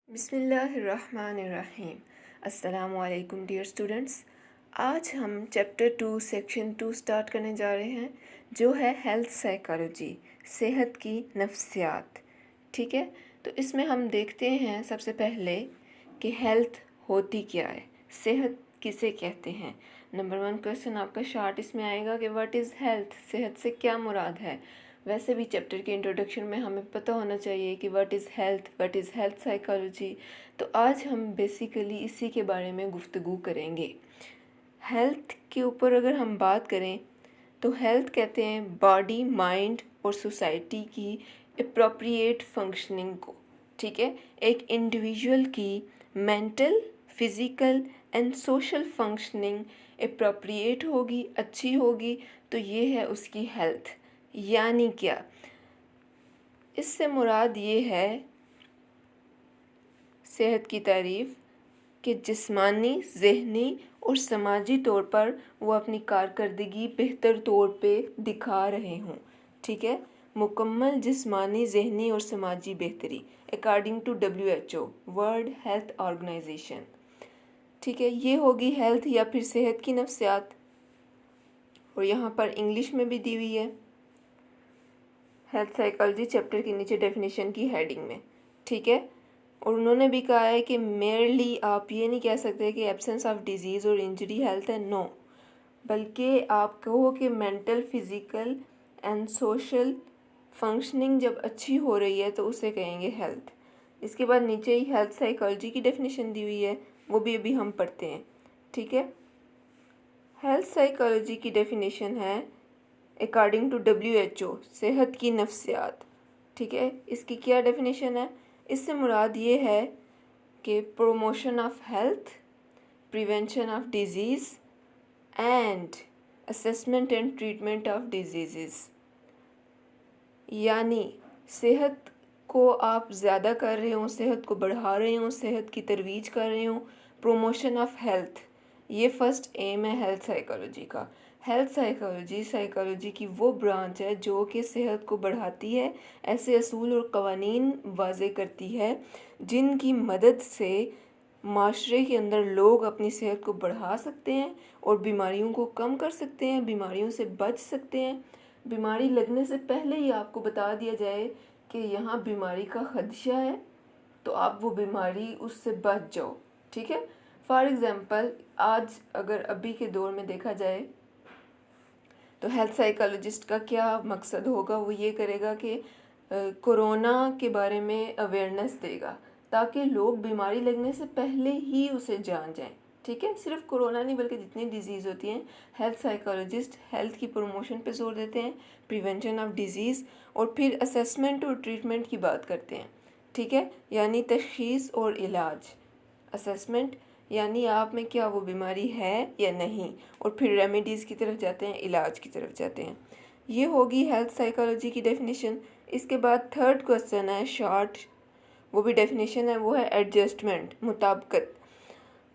بسم اللہ الرحمن الرحیم۔ السلام علیکم ڈیئر اسٹوڈنٹس۔ آج ہم چیپٹر 2 سیکشن 2 سٹارٹ کرنے جا رہے ہیں جو ہے ہیلتھ سائیکالوجی، صحت کی نفسیات۔ ٹھیک ہے، تو اس میں ہم دیکھتے ہیں سب سے پہلے کہ ہیلتھ ہوتی کیا ہے، صحت کسے کہتے ہیں۔ نمبر 1 کویسچن آپ کا شارٹ اس میں آئے گا کہ واٹ از ہیلتھ، صحت سے کیا مراد ہے۔ ویسے بھی چیپٹر کے انٹروڈکشن میں ہمیں پتہ ہونا چاہیے کہ واٹ از ہیلتھ سائیکالوجی۔ تو آج ہم بیسیکلی اسی کے بارے میں گفتگو کریں گے۔ ہیلتھ کے اوپر اگر ہم بات کریں تو ہیلتھ کہتے ہیں باڈی، مائنڈ اور سوسائٹی کی اپروپریٹ فنکشننگ کو۔ ٹھیک ہے، ایک انڈیویجول کی mental, physical and social functioning appropriate ہوگی، اچھی ہوگی، تو یہ ہے اس کی ہیلتھ۔ یعنی کیا، اس سے مراد یہ ہے صحت کی تعریف کہ جسمانی، ذہنی اور سماجی طور پر وہ اپنی کارکردگی بہتر طور پہ دکھا رہے ہوں۔ ٹھیک ہے، مکمل جسمانی، ذہنی اور سماجی بہتری according to WHO world health organization. ٹھیک ہے، یہ ہوگی ہیلتھ یا پھر صحت کی نفسیات، اور یہاں پر انگلش میں بھی دی ہوئی ہے ہیلتھ سائیکالوجی چیپٹر کے نیچے ڈیفینیشن کی ہیڈنگ میں۔ ٹھیک ہے، اور انہوں نے بھی کہا ہے کہ میئرلی آپ یہ نہیں کہہ سکتے کہ ایبسنس آف ڈیزیز اور انجری ہیلتھ ہے، نو، بلکہ آپ کہو کہ mental, physical and social functioning جب اچھی ہو رہی ہے تو اسے کہیں گے ہیلتھ۔ اس کے بعد نیچے ہی ہیلتھ سائیکالوجی کی ڈیفینیشن دی ہوئی ہے، وہ بھی ابھی ہم پڑھتے ہیں۔ ٹھیک ہے، ہیلتھ سائیکالوجی کی ڈیفینیشن ہے اکارڈنگ ٹو WHO صحت کی نفسیات۔ ٹھیک ہے، اس کی کیا ڈیفینیشن ہے؟ اس سے مراد یہ ہے کہ promotion of health, prevention of disease and assessment and treatment of diseases. یعنی صحت کو آپ زیادہ کر رہے ہوں، صحت کو بڑھا رہے ہوں، صحت کی ترویج کر رہے ہوں، پروموشن آف ہیلتھ، یہ فرسٹ ایم ہے ہیلتھ سائیکالوجی کا۔ ہیلتھ سائیکالوجی کی وہ برانچ ہے جو کہ صحت کو بڑھاتی ہے، ایسے اصول اور قوانین واضح کرتی ہے جن کی مدد سے معاشرے کے اندر لوگ اپنی صحت کو بڑھا سکتے ہیں اور بیماریوں کو کم کر سکتے ہیں، بیماریوں سے بچ سکتے ہیں۔ بیماری لگنے سے پہلے ہی آپ کو بتا دیا جائے کہ یہاں بیماری کا خدشہ ہے تو آپ وہ بیماری اس سے بچ جاؤ۔ ٹھیک ہے، فار ایگزامپل آج اگر ابھی کے دور میں دیکھا جائے تو ہیلتھ سائیکالوجسٹ کا کیا مقصد ہوگا، وہ یہ کرے گا کہ کورونا کے بارے میں اویئرنیس دے گا تاکہ لوگ بیماری لگنے سے پہلے ہی اسے جان جائیں۔ ٹھیک ہے، صرف کورونا نہیں بلکہ جتنی ڈیزیز ہوتی ہیں، ہیلتھ سائیکالوجسٹ ہیلتھ کی پروموشن پہ زور دیتے ہیں، پریونشن آف ڈیزیز، اور پھر اسیسمنٹ اور ٹریٹمنٹ کی بات کرتے ہیں۔ ٹھیک ہے، یعنی تشخیص اور علاج۔ اسیسمنٹ یعنی آپ میں کیا وہ بیماری ہے یا نہیں، اور پھر ریمیڈیز کی طرف جاتے ہیں، علاج کی طرف جاتے ہیں۔ یہ ہوگی ہیلتھ سائیکالوجی کی ڈیفینیشن۔ اس کے بعد تھرڈ کویسچن ہے شارٹ، وہ بھی ڈیفینیشن ہے، وہ ہے ایڈجسٹمنٹ،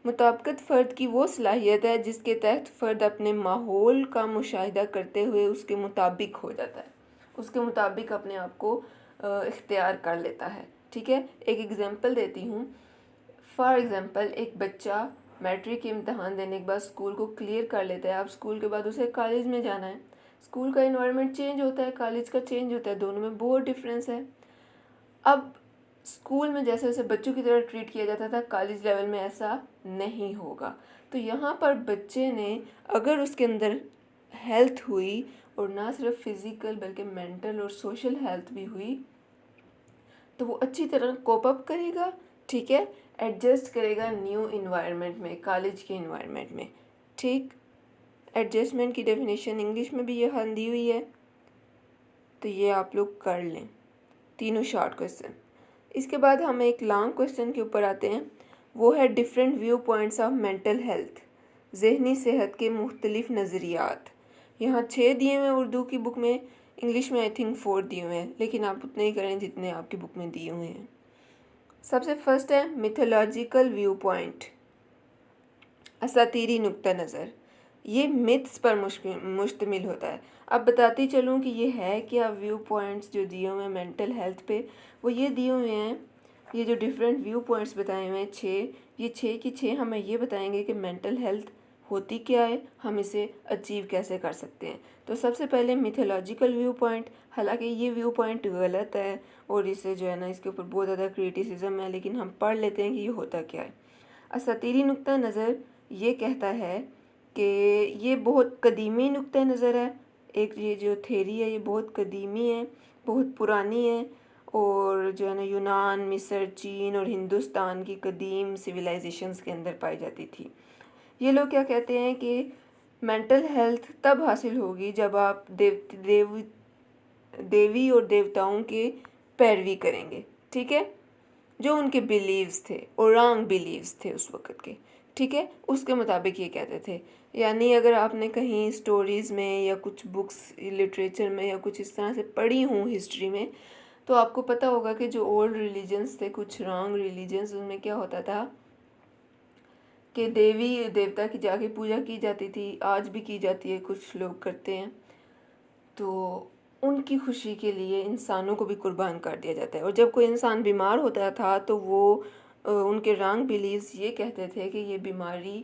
مطابقت فرد کی وہ صلاحیت ہے جس کے تحت فرد اپنے ماحول کا مشاہدہ کرتے ہوئے اس کے مطابق ہو جاتا ہے، اس کے مطابق اپنے آپ کو اختیار کر لیتا ہے۔ ٹھیک ہے، ایک ایگزامپل دیتی ہوں۔ فار ایگزامپل ایک بچہ میٹرک کے امتحان دینے کے بعد اسکول کو کلیئر کر لیتا ہے، اب اسکول کے بعد اسے کالج میں جانا ہے۔ اسکول کا انوائرمنٹ چینج ہوتا ہے، کالج کا چینج ہوتا ہے، دونوں میں بہت ڈفرینس ہے۔ اب اسکول میں جیسے جیسے بچوں کی طرح ٹریٹ کیا جاتا تھا، کالج لیول میں ایسا نہیں ہوگا۔ تو یہاں پر بچے نے اگر اس کے اندر ہیلتھ ہوئی، اور نہ صرف فزیکل بلکہ مینٹل اور سوشل ہیلتھ بھی ہوئی، تو وہ اچھی طرح کوپ اپ کرے گا۔ ٹھیک ہے، ایڈجسٹ کرے گا نیو انوائرمنٹ میں، کالج کے انوائرمنٹ میں۔ ٹھیک، ایڈجسٹمنٹ کی ڈیفینیشن انگلش میں بھی یہ دی ہوئی ہے، تو یہ آپ لوگ کر لیں، تینوں شارٹ کویسچن۔ اس کے بعد ہم ایک لانگ کویسچن کے اوپر آتے ہیں، وہ ہے different view points of mental health, ذہنی صحت کے مختلف نظریات۔ یہاں 6 دیے ہوئے ہیں اردو کی بک میں، انگلش میں آئی تھنک 4 دیے ہوئے ہیں، لیکن آپ اتنے ہی کریں جتنے آپ کی بک میں دیے ہوئے ہیں۔ سب سے فرسٹ ہے میتھولوجیکل ویو پوائنٹ، اساطیری نقطہ نظر۔ یہ متس پر مشتمل ہوتا ہے۔ اب بتاتی چلوں کہ یہ ہے کیا ویو پوائنٹس جو دیے ہوئے ہیں مینٹل ہیلتھ پہ، وہ یہ دیے ہوئے ہیں یہ جو ڈفرینٹ ویو پوائنٹس بتائے ہوئے ہیں 6، یہ 6 کی 6 ہمیں یہ بتائیں گے کہ مینٹل ہیلتھ ہوتی کیا ہے، ہم اسے اچیو کیسے کر سکتے ہیں۔ تو سب سے پہلے میتھولوجیکل ویو پوائنٹ، حالانکہ یہ ویو پوائنٹ غلط ہے اور اسے جو ہے نا اس کے اوپر بہت زیادہ کریٹیسزم ہے، لیکن ہم پڑھ لیتے ہیں کہ یہ ہوتا کیا ہے۔ اساطیری نقطہ نظر یہ کہتا ہے کہ یہ بہت قدیمی نقطہ نظر ہے، ایک یہ جو تھیری ہے یہ بہت قدیمی ہے، بہت پرانی ہے، اور جو ہے نا یونان، مصر، چین اور ہندوستان کی قدیم سویلائزیشنز کے اندر پائی جاتی تھی۔ یہ لوگ کیا کہتے ہیں کہ مینٹل ہیلتھ تب حاصل ہوگی جب آپ دیوی اور دیوتاؤں کے پیروی کریں گے، ٹھیک ہے، جو ان کے بیلیوز تھے اور رانگ بیلیوز تھے اس وقت کے، ٹھیک ہے، اس کے مطابق یہ کہتے تھے۔ یعنی اگر آپ نے کہیں سٹوریز میں یا کچھ بکس لٹریچر میں یا کچھ اس طرح سے پڑھی ہوں ہسٹری میں، تو آپ کو پتہ ہوگا کہ جو اولڈ ریلیجنز تھے، کچھ رانگ ریلیجنز، ان میں کیا ہوتا تھا کہ دیوی دیوتا کی جا کے پوجا کی جاتی تھی، آج بھی کی جاتی ہے، کچھ لوگ کرتے ہیں، تو ان کی خوشی کے لیے انسانوں کو بھی قربان کر دیا جاتا ہے۔ اور جب کوئی انسان بیمار ہوتا تھا تو وہ ان کے رانگ بیلیوز یہ کہتے تھے کہ یہ بیماری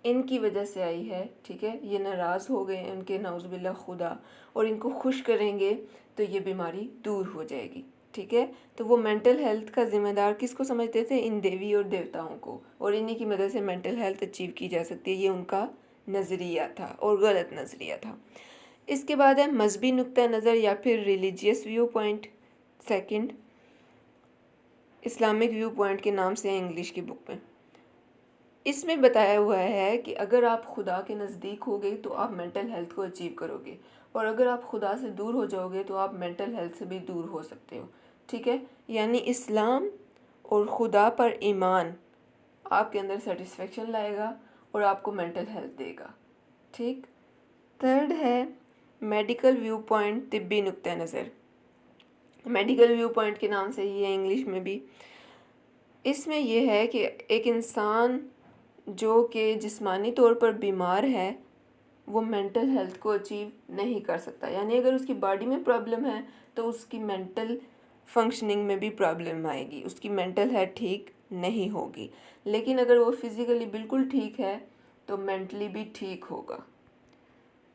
ان کی وجہ سے آئی ہے، ٹھیک ہے، یہ ناراض ہو گئے ان کے نعوذ باللہ خدا، اور ان کو خوش کریں گے تو یہ بیماری دور ہو جائے گی، ٹھیک ہے۔ تو وہ مینٹل ہیلتھ کا ذمہ دار کس کو سمجھتے تھے؟ ان دیوی اور دیوتاؤں کو، اور انہی کی مدد سے مینٹل ہیلتھ اچیو کی جا سکتی ہے، یہ ان کا نظریہ تھا اور غلط نظریہ تھا۔ اس کے بعد ہے مذہبی نقطہ نظر یا پھر religious view point, second Islamic view point کے نام سے ہے انگلش کی بک میں۔ اس میں بتایا ہوا ہے کہ اگر آپ خدا کے نزدیک ہوگے تو آپ مینٹل ہیلتھ کو اچیو کرو گے، اور اگر آپ خدا سے دور ہو جاؤ گے تو آپ مینٹل ہیلتھ سے بھی دور ہو سکتے ہو، ٹھیک ہے۔ یعنی اسلام اور خدا پر ایمان آپ کے اندر سیٹسفیکشن لائے گا اور آپ کو مینٹل ہیلتھ دے گا، ٹھیک۔ تھرڈ ہے میڈیکل ویو پوائنٹ، طبی نقطہ نظر، میڈیکل ویو پوائنٹ کے نام سے ہی ہے انگلش میں بھی۔ اس میں یہ ہے کہ ایک انسان جو کہ جسمانی طور پر بیمار ہے وہ مینٹل ہیلتھ کو اچیو نہیں کر سکتا، یعنی اگر اس کی باڈی میں پرابلم ہے تو اس کی مینٹل فنکشننگ میں بھی پرابلم آئے گی، اس کی مینٹل ہیلتھ ٹھیک نہیں ہوگی۔ لیکن اگر وہ فزیکلی بالکل ٹھیک ہے تو مینٹلی بھی ٹھیک ہوگا۔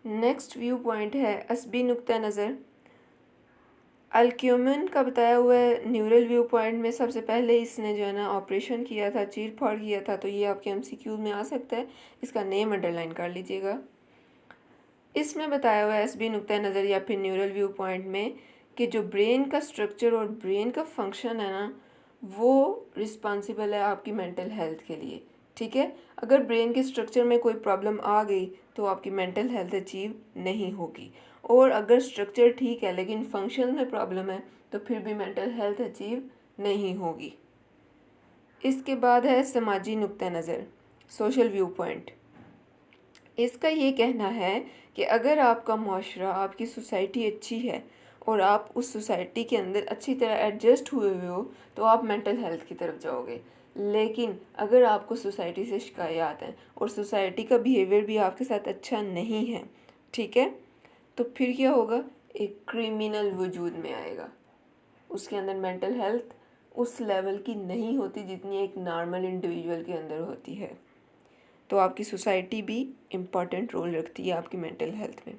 نیکسٹ ویو پوائنٹ ہے عصبی نقطہ نظر۔ الکیومن کا بتایا ہوا ہے نیورل ویو پوائنٹ میں، سب سے پہلے اس نے جو ہے نا آپریشن کیا تھا، چیر پھاڑ کیا تھا، تو یہ آپ کے MCQ میں آ سکتا ہے، اس کا نیم انڈرلائن کر لیجئے گا۔ اس میں بتایا ہوا ہے عصبی نقطہ نظر یا پھر نیورل ویو پوائنٹ میں کہ جو برین کا سٹرکچر اور برین کا فنکشن ہے نا وہ رسپانسیبل ہے آپ کی مینٹل ہیلتھ کے لیے، ٹھیک ہے۔ اگر برین کے سٹرکچر میں کوئی پرابلم آ گئی تو آپ کی مینٹل ہیلتھ اچیو نہیں ہوگی، اور اگر سٹرکچر ٹھیک ہے لیکن فنکشن میں پرابلم ہے تو پھر بھی مینٹل ہیلتھ اچیو نہیں ہوگی۔ اس کے بعد ہے سماجی نقطہ نظر، سوشل ویو پوائنٹ۔ اس کا یہ کہنا ہے کہ اگر آپ کا معاشرہ، آپ کی سوسائٹی اچھی ہے اور آپ اس سوسائٹی کے اندر اچھی طرح ایڈجسٹ ہوئے ہو تو آپ مینٹل ہیلتھ کی طرف جاؤ گے، لیکن اگر آپ کو سوسائٹی سے شکایات ہیں اور سوسائٹی کا بیہیویئر بھی آپ کے ساتھ اچھا نہیں ہے، ٹھیک ہے، تو پھر کیا ہوگا؟ ایک کرمینل وجود میں آئے گا، اس کے اندر مینٹل ہیلتھ اس لیول کی نہیں ہوتی جتنی ایک نارمل انڈیویجول کے اندر ہوتی ہے۔ تو آپ کی سوسائٹی بھی امپورٹنٹ رول رکھتی ہے آپ کی مینٹل ہیلتھ میں۔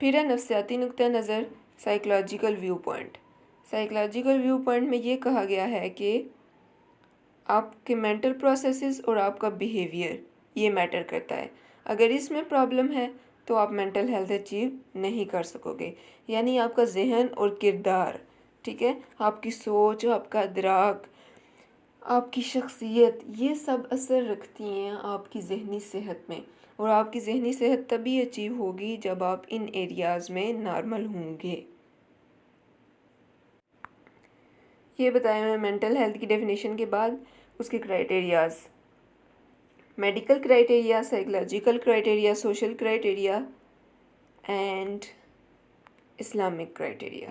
پھر ہے نفسیاتی نقطہ نظر، psychological view point. Psychological view point میں یہ کہا گیا ہے کہ آپ کے مینٹل پروسیسز اور آپ کا بیہیویئر یہ میٹر کرتا ہے، اگر اس میں پرابلم ہے تو آپ مینٹل ہیلتھ اچیو نہیں کر سکو گے، یعنی آپ کا ذہن اور کردار، ٹھیک ہے، آپ کی سوچ، آپ کا ادراک، آپ کی شخصیت، یہ سب اثر رکھتی ہیں آپ کی ذہنی صحت میں، اور آپ کی ذہنی صحت تبھی اچیو ہوگی جب آپ ان ایریاز میں نارمل ہوں گے۔ یہ بتایا میں مینٹل ہیلتھ کی ڈیفینیشن کے بعد اس کے criterias, medical criteria, psychological criteria, social criteria and Islamic criteria.